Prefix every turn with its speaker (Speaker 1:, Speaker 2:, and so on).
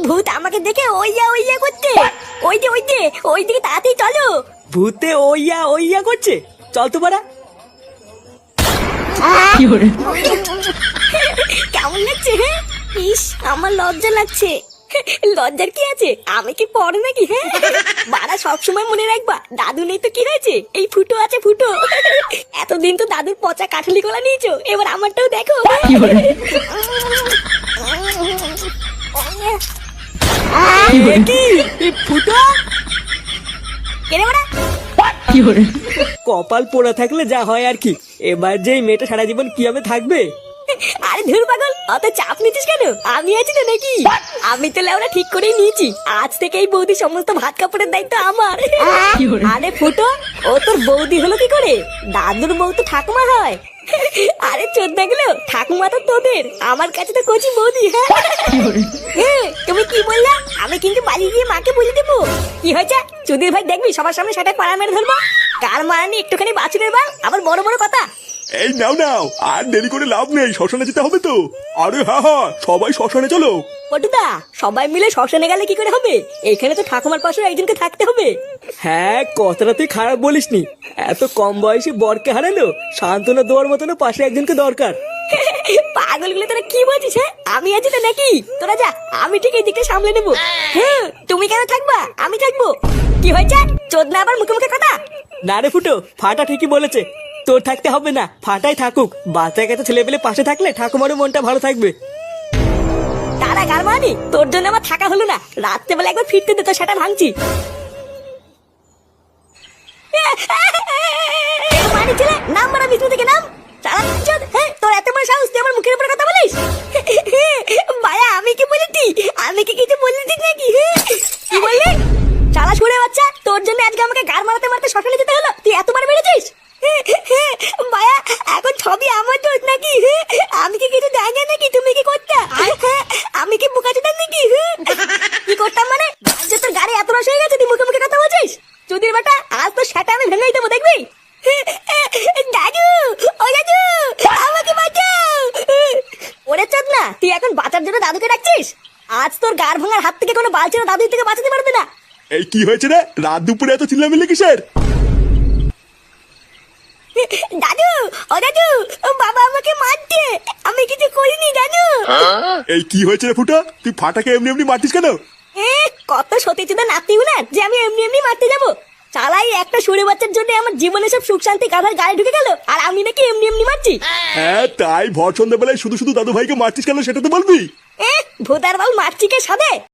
Speaker 1: ভূত আমাকে দেখে ওইয়া ওইয়া করছে। ওই যে ওই দিকে তাড়াতাড়ি চলো।
Speaker 2: ভূতে ওইয়া ওইয়া করছে, চল তো পারা।
Speaker 1: কেমন লাগছে? হ্যাঁ, ইস আমার লজ্জা লাগছে। লজ্জার কি আছে, আমি কি পড়ে নাকি? হ্যাঁ, বাড়া সবসময় মনে রাখবা, দাদু নেই তো কি হয়েছে, এই ফুটো আছে ফুটো। এতদিন তো দাদুর পচা কাঠালি কলা নিয়েছো, এবার আমারটাও দেখো।
Speaker 2: ফুটো
Speaker 1: কেনে বাড়া?
Speaker 2: কপাল পোড়া থাকলে যা হয় আর কি। এবার যে এই মেয়েটা সারা জীবন কিভাবে থাকবে।
Speaker 1: আরে ধুর পাগল, অত চাপ নিচ্ছিস কেন? আমি আছি তো নাকি? আমি তো লেওরা ঠিক করেই নিয়েছি, আজ থেকে এই বৌদি সমস্ত ভাত কাপড়ের দায়িত্ব আমার। আরে ফুটো, ও তোর বৌদি হলো কি করে? দাদুর বউ তো ঠাকুমা হয়। আরে চোদ্দা গুলো, ঠাকুমা তো তোদের, আমার কাছে তো কচি বৌদি। হ্যাঁ, তুমি কি বললা? আমি কিন্তু বাড়ি গিয়ে মাকে বলে দেবো। কি হয়েছে? চুদির ভাই দেখবি সবার সামনে সেটা পাড়া মেরে ধরবো। কার মারানি একটুখানি বাছুরের বাল, আবার বড় বড় কথা।
Speaker 3: এই নাও নাও, আর দেরি করে লাভ নেই, শ্মশানে যেতে হবে তো। আরে হ্যাঁ, সবাই শ্মশানে চলো।
Speaker 1: পটুদা, সবাই মিলে শ্মশানে গেলে কি করে হবে? এখানে তো ঠাকুমার পাশে একজনকে থাকতে হবে।
Speaker 2: হ্যাঁ, কথাটা তুই খারাপ বলিসনি। এত কম বয়সে বরকে হারালো, সান্ত্বনা দেওয়ার মতন পাশে একজনকে দরকার।
Speaker 1: পাগলগুলো তোরা কি বলছিস? হ্যাঁ, আমি আছি তো নাকি? তোরা যা, আমি ঠিক এই দিকটা সামলে নেবো। হ্যাঁ, তুমি কেন থাকবা? আমি থাকবো। কি হয়েছে? চোদনা আবার মুখে মুখে কথা।
Speaker 2: না রে ফুটো, ফাটা ঠিকই বলেছে। তোর থাকতে হবে না, ফাটাই থাকুক। বাচ্চা কাছে ছেলে পেলে পাশে থাকলে ঠাকুমারও মনটা ভালো থাকবে।
Speaker 1: তারা গারমানি, তোর জন্য আমার থাকা হলো না। রাত্রেবেলা একবার ফিরতে দে, তো সেটা ভাঙছি। মানি ছেলে, নাম মারা বিষ্ণু থেকে নাম। হ্যাঁ, তোর এত বড় সাহস, তুই আমার মুখের উপরে কথা বলিস? ভাইয়া, আমি কি বলেছি? আমি কি কিছু বলেছি নাকি? কি বললি? শালা শুনে বাচ্চা, তোর জন্য আজকে আমাকে গার মারাতে মারতে শ্মশানে যেতে হলো। তুই এতবার মেরেছিস? ভাইয়া, এখন সবই আমার দোষ নাকি? আমি কি কিছু জানি না নাকি? তুমি কি করতে? আমি কি বোকাচোদা নাকি? কি করতাম মানে? যে তোর গাড়ি এত রস হয়ে গেছে, তুই মুখে মুখে কথা বলছিস? চুদির বেটা, আজ তো সেটা আমি ভেঙেই দেবো, দেখবি? দাদু, ও দাদু, আমাকে বাঁচাও। ওরে চোদ না, তুই এখন বাঁচার জন্য দাদুকে ডাকছিস? আজ তোর গার ভাঙার হাত থেকে কোনো বালছেনা দাদু থেকে বাঁচাতে পারবে না।
Speaker 3: এই কি হয়েছে রে, রাত দুপুরে এত চিল্লামিল্লি কিসের?
Speaker 1: দাদু, ও দাদু, ও বাবা আমাকে মারছে, আমি কিছু করিনি দাদু।
Speaker 3: এই কি হয়েছে রে ফুটা, তুই ফাটাকে এমনি এমনি মারতিস কেন?
Speaker 1: কত সতীচুদা নাতি না যে আমি এমনি এমনি মারতে যাবো? চালাই একটা শুরু বাচ্চার জন্য আমার জীবনে সব সুখ শান্তি গাধার গায়ে ঢুকে গেল, আর আমি নাকি এমনি এমনি মারছি?
Speaker 3: হ্যাঁ, তাই ভর সন্ধ্যাবেলায় শুধু শুধু দাদু ভাইকে মারতিস কেন সেটা তো বলবি।
Speaker 1: ভোদার বাল মারছি কে সাথে?